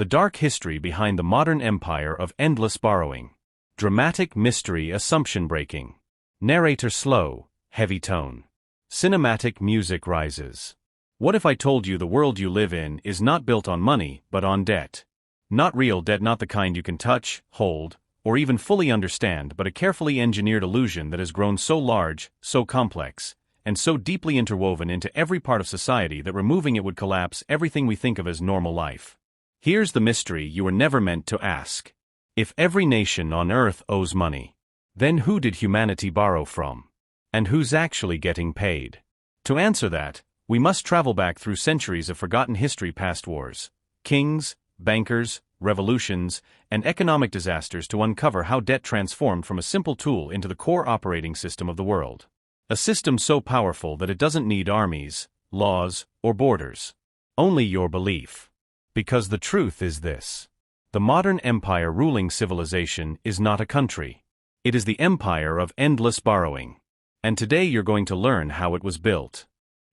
The dark history behind the modern empire of endless borrowing. Dramatic mystery assumption breaking. Narrator slow, heavy tone. Cinematic music rises. What if I told you the world you live in is not built on money, but on debt? Not real debt, not the kind you can touch, hold, or even fully understand, but a carefully engineered illusion that has grown so large, so complex, and so deeply interwoven into every part of society that removing it would collapse everything we think of as normal life. Here's the mystery you were never meant to ask. If every nation on Earth owes money, then who did humanity borrow from? And who's actually getting paid? To answer that, we must travel back through centuries of forgotten history, past wars, kings, bankers, revolutions, and economic disasters to uncover how debt transformed from a simple tool into the core operating system of the world. A system so powerful that it doesn't need armies, laws, or borders. Only your belief. Because the truth is this. The modern empire ruling civilization is not a country. It is the empire of endless borrowing. And today you're going to learn how it was built.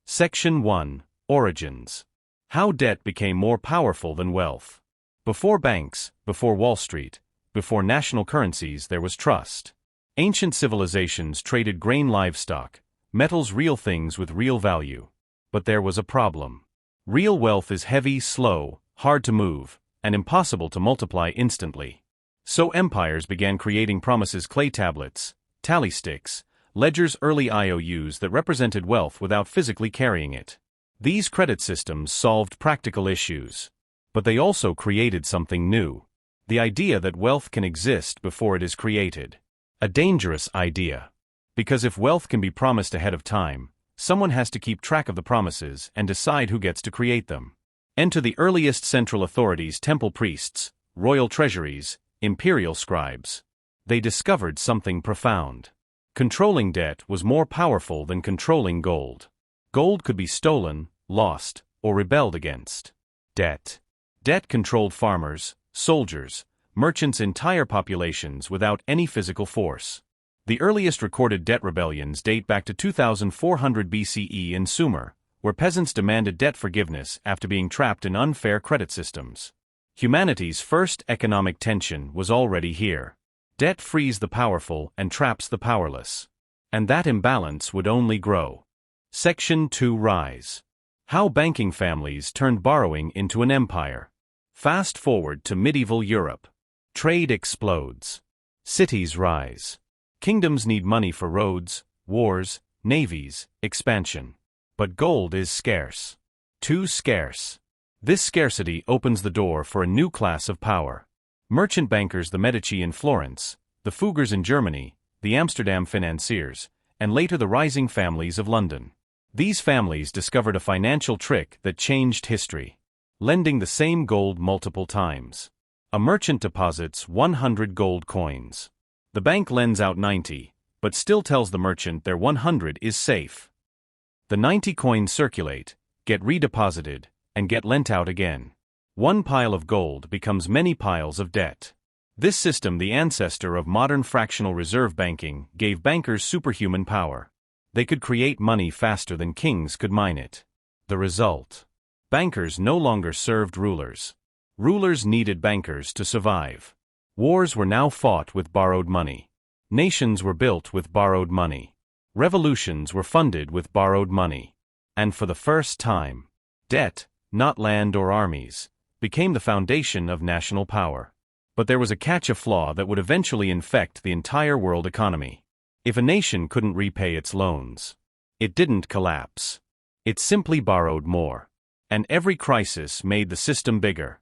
Section 1. Origins. How debt became more powerful than wealth. Before banks, before Wall Street, before national currencies, there was trust. Ancient civilizations traded grain, livestock, metals, real things with real value. But there was a problem. Real wealth is heavy, slow, hard to move, and impossible to multiply instantly. So empires began creating promises, clay tablets, tally sticks, ledgers, early IOUs that represented wealth without physically carrying it. These credit systems solved practical issues. But they also created something new. The idea that wealth can exist before it is created. A dangerous idea. Because if wealth can be promised ahead of time, someone has to keep track of the promises and decide who gets to create them. Enter the earliest central authorities: temple priests, royal treasuries, imperial scribes. They discovered something profound. Controlling debt was more powerful than controlling gold. Gold could be stolen, lost, or rebelled against. Debt. Debt controlled farmers, soldiers, merchants, entire populations without any physical force. The earliest recorded debt rebellions date back to 2400 BCE in Sumer, where peasants demanded debt forgiveness after being trapped in unfair credit systems. Humanity's first economic tension was already here. Debt frees the powerful and traps the powerless. And that imbalance would only grow. Section 2. Rise. How banking families turned borrowing into an empire. Fast forward to medieval Europe. Trade explodes. Cities rise. Kingdoms need money for roads, wars, navies, expansion. But gold is scarce. Too scarce. This scarcity opens the door for a new class of power. Merchant bankers, the Medici in Florence, the Fuggers in Germany, the Amsterdam financiers, and later the rising families of London. These families discovered a financial trick that changed history. Lending the same gold multiple times. A merchant deposits 100 gold coins. The bank lends out 90, but still tells the merchant their 100 is safe. The 90 coins circulate, get redeposited, and get lent out again. One pile of gold becomes many piles of debt. This system, the ancestor of modern fractional reserve banking, gave bankers superhuman power. They could create money faster than kings could mine it. The result? Bankers no longer served rulers. Rulers needed bankers to survive. Wars were now fought with borrowed money. Nations were built with borrowed money. Revolutions were funded with borrowed money. And for the first time, debt, not land or armies, became the foundation of national power. But there was a catch, a flaw that would eventually infect the entire world economy. If a nation couldn't repay its loans, it didn't collapse. It simply borrowed more. And every crisis made the system bigger.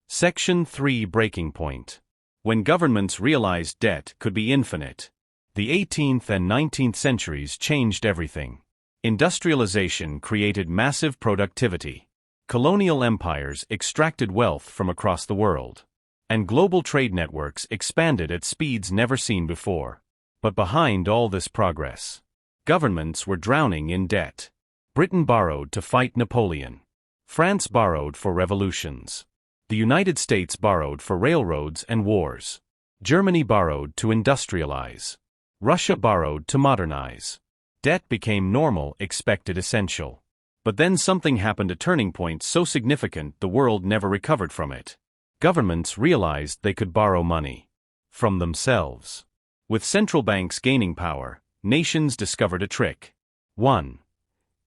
Section 3. Breaking point. When governments realized debt could be infinite. The 18th and 19th centuries changed everything. Industrialization created massive productivity. Colonial empires extracted wealth from across the world. And global trade networks expanded at speeds never seen before. But behind all this progress, governments were drowning in debt. Britain borrowed to fight Napoleon. France borrowed for revolutions. The United States borrowed for railroads and wars. Germany borrowed to industrialize. Russia borrowed to modernize. Debt became normal, expected, essential. But then something happened, a turning point so significant the world never recovered from it. Governments realized they could borrow money from themselves. With central banks gaining power, nations discovered a trick. 1.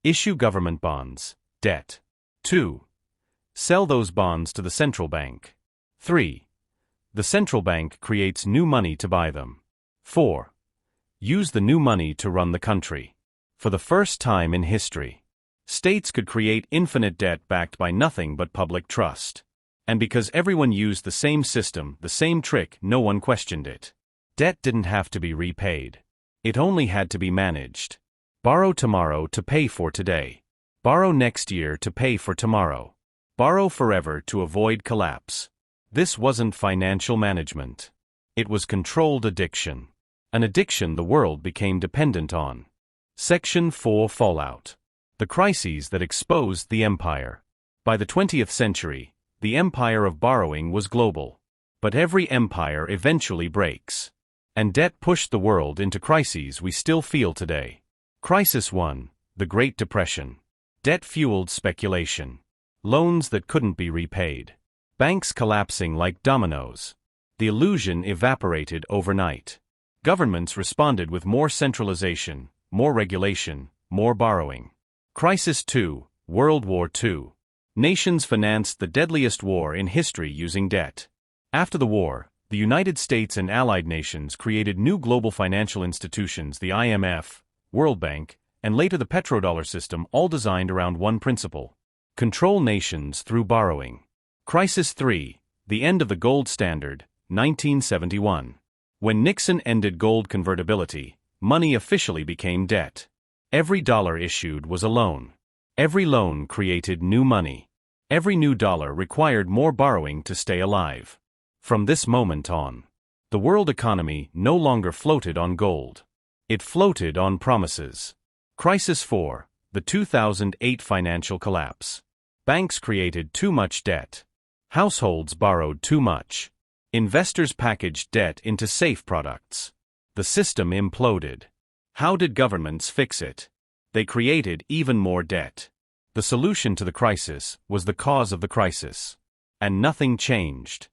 Issue government bonds, debt. 2. Sell those bonds to the central bank. 3. The central bank creates new money to buy them. 4. Use the new money to run the country. For the first time in history, states could create infinite debt backed by nothing but public trust. And because everyone used the same system, the same trick, no one questioned it. Debt didn't have to be repaid. It only had to be managed. Borrow tomorrow to pay for today. Borrow next year to pay for tomorrow. Borrow forever to avoid collapse. This wasn't financial management. It was controlled addiction. An addiction the world became dependent on. Section 4 Fallout. The crises that exposed the empire. By the 20th century, the empire of borrowing was global. But every empire eventually breaks. And debt pushed the world into crises we still feel today. Crisis 1, the Great Depression. Debt fueled speculation. Loans that couldn't be repaid. Banks collapsing like dominoes. The illusion evaporated overnight. Governments responded with more centralization, more regulation, more borrowing. Crisis 2, World War II. Nations financed the deadliest war in history using debt. After the war, the United States and allied nations created new global financial institutions, the IMF, World Bank, and later the petrodollar system, all designed around one principle: control nations through borrowing. Crisis 3, the end of the gold standard, 1971. When Nixon ended gold convertibility, money officially became debt. Every dollar issued was a loan. Every loan created new money. Every new dollar required more borrowing to stay alive. From this moment on, the world economy no longer floated on gold. It floated on promises. Crisis 4, the 2008 financial collapse. Banks created too much debt. Households borrowed too much. Investors packaged debt into safe products. The system imploded. How did governments fix it? They created even more debt. The solution to the crisis was the cause of the crisis. And nothing changed.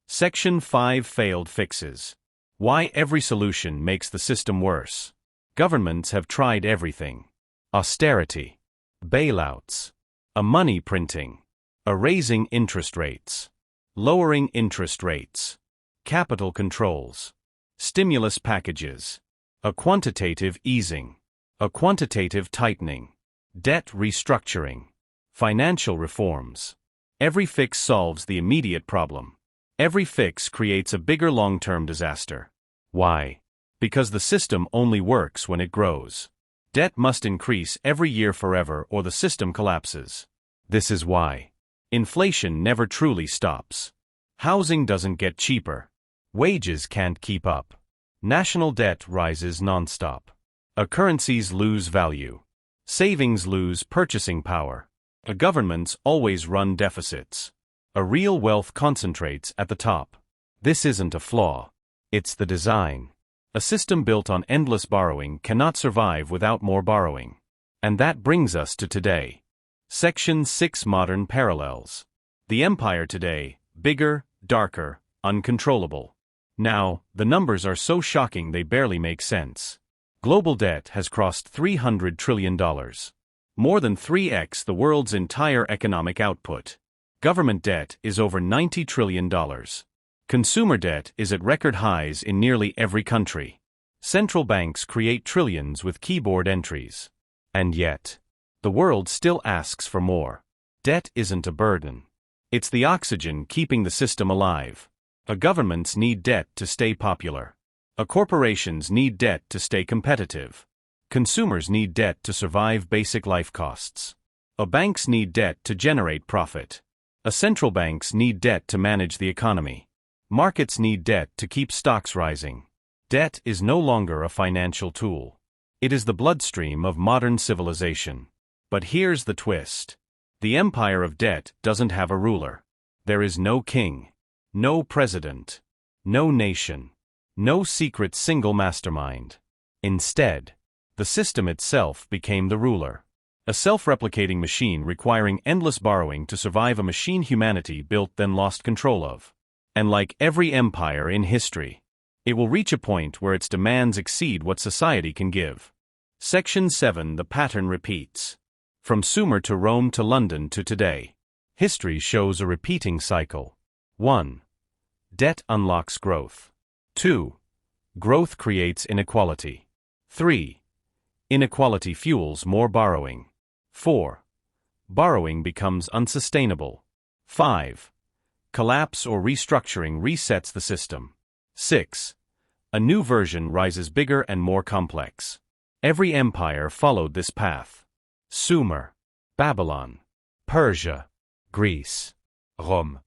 Section 5 Failed Fixes. Why every solution makes the system worse. Governments have tried everything. Austerity. Bailouts. Money printing. Raising interest rates. Lowering interest rates. Capital controls. Stimulus packages. Quantitative easing. Quantitative tightening. Debt restructuring. Financial reforms. Every fix solves the immediate problem. Every fix creates a bigger long-term disaster. Why? Because the system only works when it grows. Debt must increase every year forever or the system collapses. This is why inflation never truly stops. Housing doesn't get cheaper. Wages can't keep up. National debt rises nonstop. Currencies lose value. Savings lose purchasing power. Governments always run deficits. Real wealth concentrates at the top. This isn't a flaw. It's the design. A system built on endless borrowing cannot survive without more borrowing. And that brings us to today. Section 6 Modern Parallels. The empire today, bigger, darker, uncontrollable. Now, the numbers are so shocking they barely make sense. Global debt has crossed $300 trillion. More than 3x the world's entire economic output. Government debt is over $90 trillion. Consumer debt is at record highs in nearly every country. Central banks create trillions with keyboard entries. And yet, the world still asks for more. Debt isn't a burden. It's the oxygen keeping the system alive. Governments need debt to stay popular. Corporations need debt to stay competitive. Consumers need debt to survive basic life costs. Banks need debt to generate profit. Central banks need debt to manage the economy. Markets need debt to keep stocks rising. Debt is no longer a financial tool. It is the bloodstream of modern civilization. But here's the twist. The empire of debt doesn't have a ruler. There is no king, no president, no nation, no secret single mastermind. Instead, the system itself became the ruler. A self-replicating machine requiring endless borrowing to survive, a machine humanity built then lost control of. And like every empire in history, it will reach a point where its demands exceed what society can give. Section 7. The pattern repeats. From Sumer to Rome to London to today, history shows a repeating cycle. 1. Debt unlocks growth. 2. Growth creates inequality. 3. Inequality fuels more borrowing. 4. Borrowing becomes unsustainable. 5. Collapse or restructuring resets the system. 6. A new version rises bigger and more complex. Every empire followed this path. Sumer, Babylon, Persia, Greece, Rome,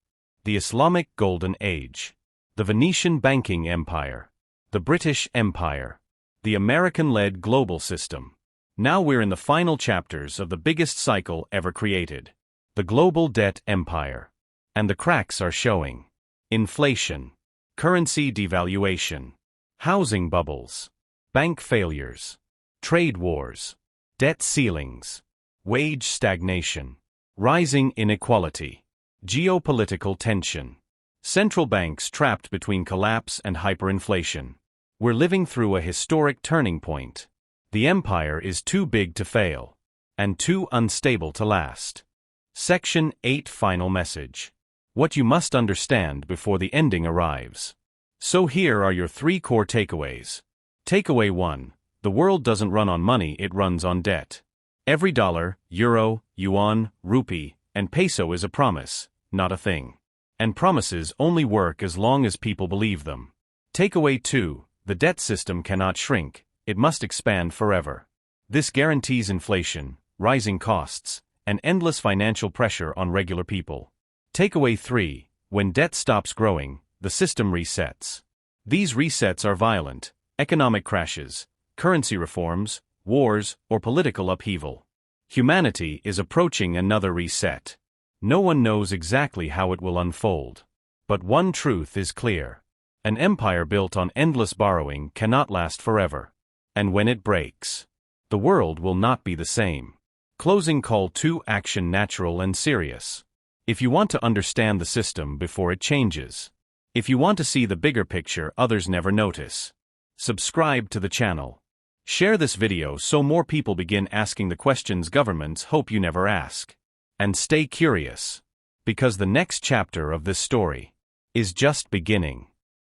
the Islamic Golden Age, the Venetian Banking Empire, the British Empire, the American-led global system. Now we're in the final chapters of the biggest cycle ever created, the global debt empire. And the cracks are showing. Inflation, currency devaluation, housing bubbles, bank failures, trade wars, debt ceilings, wage stagnation, rising inequality, geopolitical tension, central banks trapped between collapse and hyperinflation. We're living through a historic turning point. The empire is too big to fail, and too unstable to last. Section 8. Final message. What you must understand before the ending arrives. So here are your 3 core takeaways. Takeaway 1. The world doesn't run on money, it runs on debt. Every dollar, euro, yuan, rupee, and peso is a promise, not a thing. And promises only work as long as people believe them. Takeaway 2. The debt system cannot shrink, it must expand forever. This guarantees inflation, rising costs, and endless financial pressure on regular people. Takeaway 3. When debt stops growing, the system resets. These resets are violent: economic crashes, currency reforms, wars, or political upheaval. Humanity is approaching another reset. No one knows exactly how it will unfold. But one truth is clear. An empire built on endless borrowing cannot last forever. And when it breaks, the world will not be the same. Closing call to action: natural and serious. If you want to understand the system before it changes, if you want to see the bigger picture others never notice, subscribe to the channel. Share this video so more people begin asking the questions governments hope you never ask. And stay curious, because the next chapter of this story is just beginning.